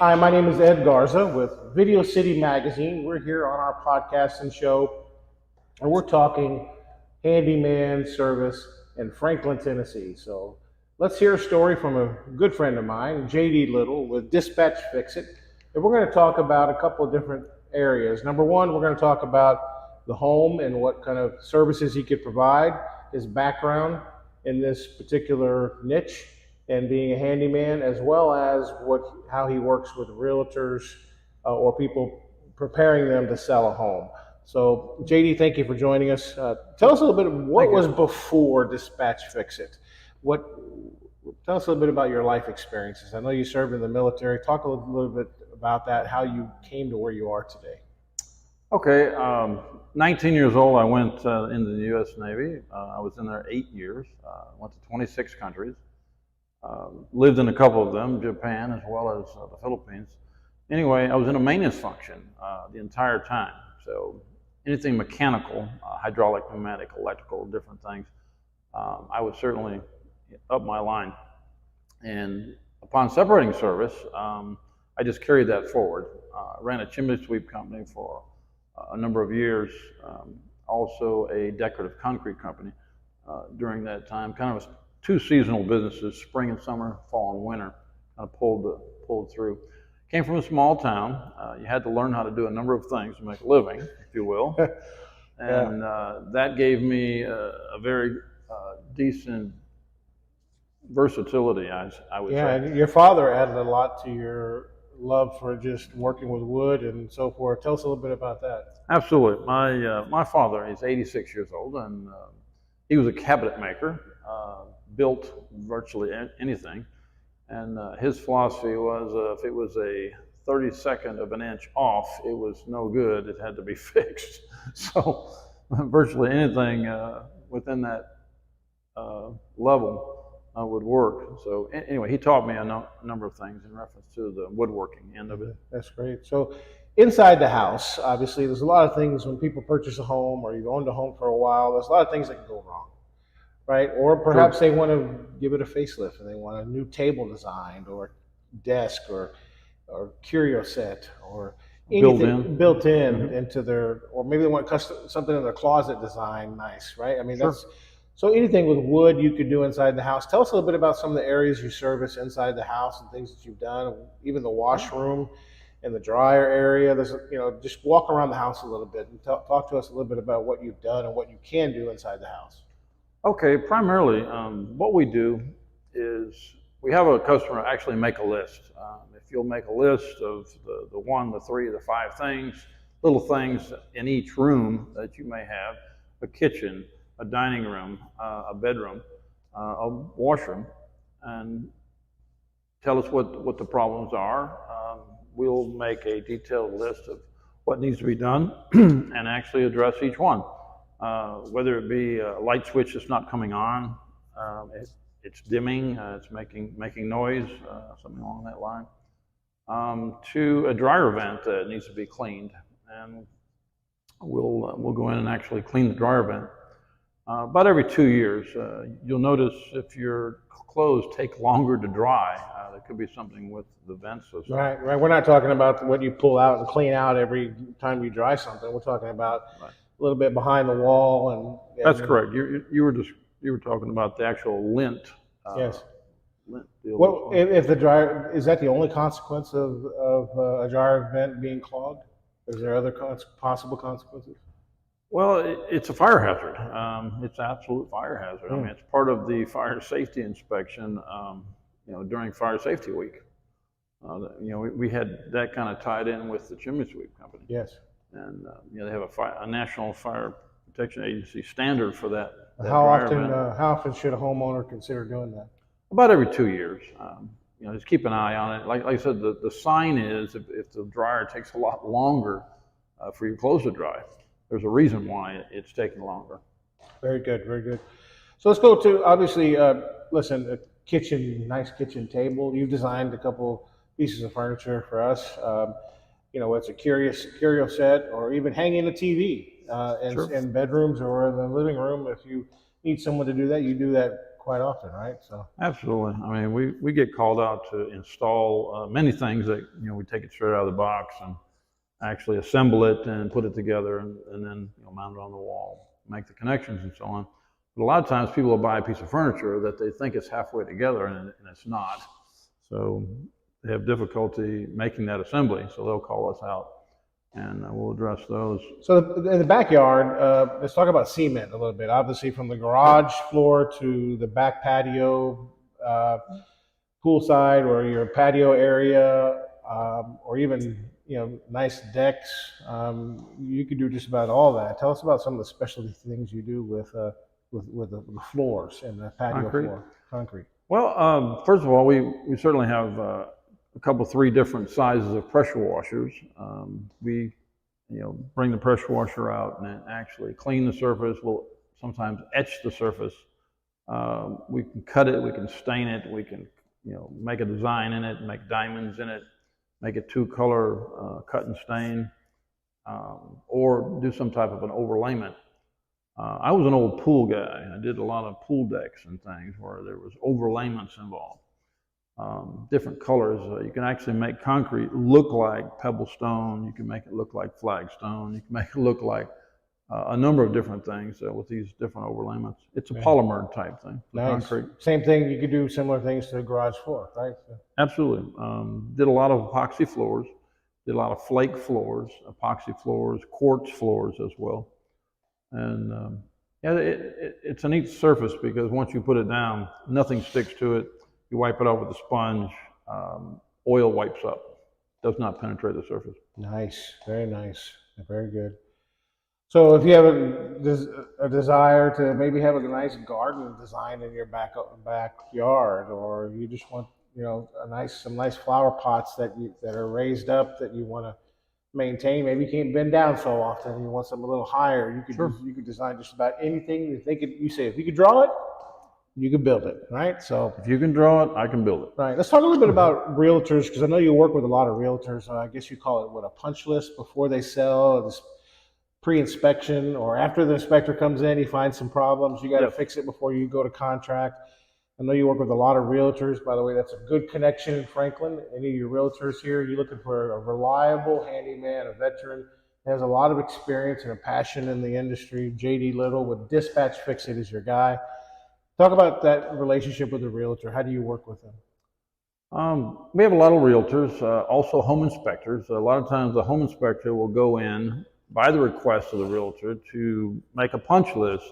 Hi, my name is Ed Garza with Video City Magazine. We're here on our podcast and show, and we're talking handyman service in Franklin, Tennessee. So let's hear a story from a good friend of mine, JD Little with Dispatch Fix It. And we're going to talk about a couple of different areas. Number one, we're going to talk about the home and what kind of services he could provide, his background in this particular niche and being a handyman, as well as how he works with realtors or people preparing them to sell a home. So, JD, thank you for joining us. Tell us a little bit of what was before Dispatch Fix It. Tell us a little bit about your life experiences. I know you served in the military. Talk a little bit about that, how you came to where you are today. Okay, 19 years old, I went into the U.S. Navy. I was in there 8 years, went to 26 countries, lived in a couple of them, Japan as well as the Philippines. Anyway, I was in a maintenance function the entire time. So anything mechanical, hydraulic, pneumatic, electrical, different things, I was certainly up my line. And upon separating service, I just carried that forward. Ran a chimney sweep company for a number of years, also a decorative concrete company during that time. Kind of two seasonal businesses, spring and summer, fall and winter, kind of pulled through. Came from a small town. You had to learn how to do a number of things to make a living, if you will. And that gave me a very decent versatility, I would say. Yeah, and your father added a lot to your love for just working with wood and so forth. Tell us a little bit about that. Absolutely. My father, he's 86 years old, and he was a cabinet maker, built virtually anything. And his philosophy was if it was a 32nd of an inch off, it was no good. It had to be fixed. So virtually anything within that level would work. So anyway, he taught me a number of things in reference to the woodworking end of it. That's great. So inside the house, obviously, there's a lot of things when people purchase a home or you owned a home for a while, there's a lot of things that can go wrong, right? Or perhaps they want to give it a facelift and they want a new table designed or desk or curio set or anything built in into their, or maybe they want something in their closet designed nice, right? I mean, so anything with wood you could do inside the house. Tell us a little bit about some of the areas you service inside the house and things that you've done, even the washroom and the dryer area. There's, just walk around the house a little bit and talk to us a little bit about what you've done and what you can do inside the house. Okay, primarily what we do is we have a customer actually make a list. If you'll make a list of the 1, the 3, the 5 things, little things in each room that you may have, a kitchen, a dining room, a bedroom, a washroom, and tell us what the problems are. We'll make a detailed list of what needs to be done and actually address each one. Whether it be a light switch that's not coming on, it's dimming, it's making noise, something along that line, to a dryer vent that needs to be cleaned, and we'll go in and actually clean the dryer vent. About every 2 years, you'll notice if your clothes take longer to dry, there could be something with the vents. Right. We're not talking about what you pull out and clean out every time you dry something. We're talking about a little bit behind the wall. That's correct. You were talking about the actual lint. Yes. Lint deal. Well, if the dryer, is that the only consequence of a dryer vent being clogged? Is there other possible consequences? Well, it's a fire hazard. It's an absolute fire hazard. I mean, it's part of the fire safety inspection, during Fire Safety Week. We had that kind of tied in with the chimney sweep company. Yes. And, they have a National Fire Protection Agency standard for that. How often should a homeowner consider doing that? About every 2 years. Just keep an eye on it. Like I said, the sign is if the dryer takes a lot longer for your clothes to dry, there's a reason why it's taking longer. Very good, very good. So let's go to, obviously, listen, a nice kitchen table. You designed a couple pieces of furniture for us. It's a curio set or even hanging a TV in bedrooms or in the living room. If you need someone to do that, you do that quite often, right? So Absolutely. I mean, we get called out to install many things that, we take it straight out of the box and actually assemble it and put it together and then mount it on the wall, make the connections and so on. But a lot of times people will buy a piece of furniture that they think is halfway together and it's not. So they have difficulty making that assembly. So they'll call us out and we'll address those. So in the backyard, let's talk about cement a little bit. Obviously, from the garage floor to the back patio, poolside, or your patio area, or even nice decks. You could do just about all that. Tell us about some of the specialty things you do with the floors and the patio floor, concrete. Well, first of all, we certainly have a couple, three different sizes of pressure washers. We, bring the pressure washer out and actually clean the surface. We'll sometimes etch the surface. We can cut it, we can stain it, we can, make a design in it, make diamonds in it, make it two-color cut and stain, or do some type of an overlayment. I was an old pool guy. I did a lot of pool decks and things where there was overlayments involved. Different colors. You can actually make concrete look like pebble stone. You can make it look like flagstone. You can make it look like a number of different things with these different overlayments. It's a polymer type thing. Nice. Concrete. Same thing. You could do similar things to the garage floor, right? Absolutely. Did a lot of epoxy floors. Did a lot of flake floors, epoxy floors, quartz floors as well. And it's a neat surface because once you put it down, nothing sticks to it. You wipe it off with a sponge, oil wipes up, does not penetrate the surface. Nice, very nice, very good. So if you have a desire to maybe have a nice garden design in your backyard, or you just want some nice flower pots that are raised up that you want to maintain, maybe you can't bend down so often, you want something a little higher, you could design just about anything you think you say if you could draw it, you can build it, right? So if you can draw it, I can build it. Right. Let's talk a little bit about realtors, because I know you work with a lot of realtors. I guess you call it a punch list before they sell, this pre-inspection, or after the inspector comes in, he finds some problems, you got to fix it before you go to contract. I know you work with a lot of realtors. By the way, that's a good connection in Franklin. Any of your realtors here, you're looking for a reliable handyman, a veteran, has a lot of experience and a passion in the industry. JD Little with Dispatch Fix It is your guy. Talk about that relationship with the realtor. How do you work with them? We have a lot of realtors, also home inspectors. A lot of times the home inspector will go in by the request of the realtor to make a punch list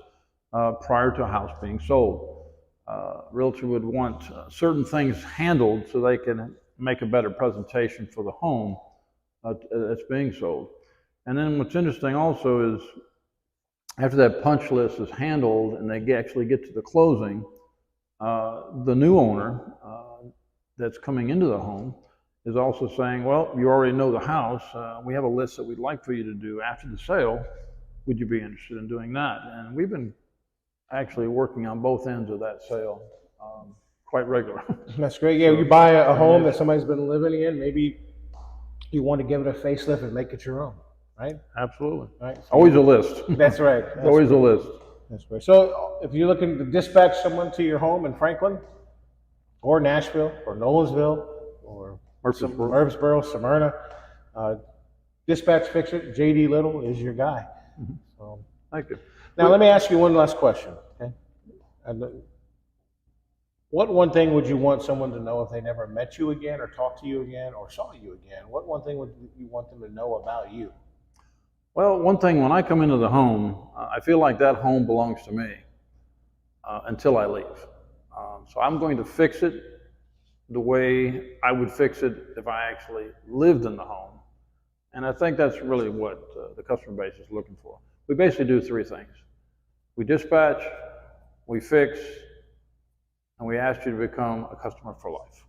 prior to a house being sold. Realtor would want certain things handled so they can make a better presentation for the home that's being sold. And then what's interesting also is after that punch list is handled and they actually get to the closing, the new owner that's coming into the home is also saying, well, you already know the house. We have a list that we'd like for you to do after the sale. Would you be interested in doing that? And we've been actually working on both ends of that sale quite regular. That's great. Yeah, you buy a home that somebody's been living in, maybe you want to give it a facelift and make it your own. Right? Absolutely. Right. So always a list. That's right. That's always a list. That's right. So if you're looking to dispatch someone to your home in Franklin, or Nashville, or Nolensville, or Murfreesboro, Smyrna, Dispatch Fix It, JD Little is your guy. Mm-hmm. So, thank you. Now let me ask you one last question. Okay. What one thing would you want someone to know if they never met you again, or talked to you again, or saw you again? What one thing would you want them to know about you? Well, one thing, when I come into the home, I feel like that home belongs to me until I leave. So I'm going to fix it the way I would fix it if I actually lived in the home. And I think that's really what the customer base is looking for. We basically do three things. We dispatch, we fix, and we ask you to become a customer for life.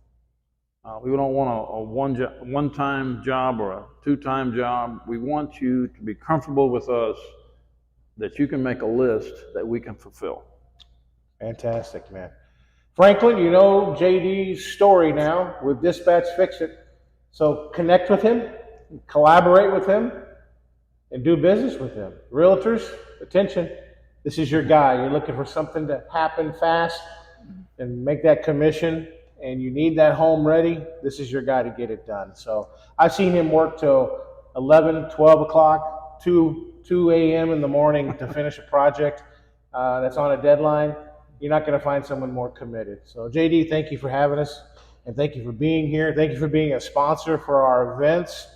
We don't want a one-time job or a two-time job. We want you to be comfortable with us, that you can make a list that we can fulfill. Fantastic, man. Franklin, you know JD's story now with Dispatch Fix It. So connect with him, collaborate with him, and do business with him. Realtors, attention. This is your guy. You're looking for something to happen fast. and make that commission, and you need that home ready, this is your guy to get it done. So I've seen him work till 11, 12 o'clock, 2 a.m. in the morning to finish a project that's on a deadline. You're not going to find someone more committed. So JD, thank you for having us, and thank you for being here. Thank you for being a sponsor for our events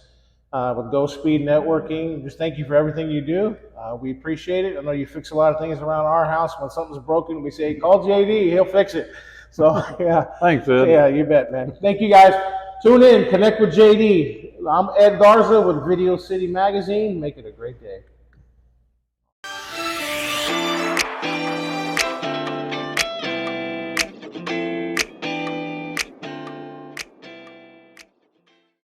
with Go Speed Networking. Just thank you for everything you do. We appreciate it. I know you fix a lot of things around our house. When something's broken, we say, call JD, he'll fix it. So, yeah. Thanks, Ed. Yeah, you bet, man. Thank you, guys. Tune in, connect with JD. I'm Ed Garza with Video City Magazine. Make it a great day.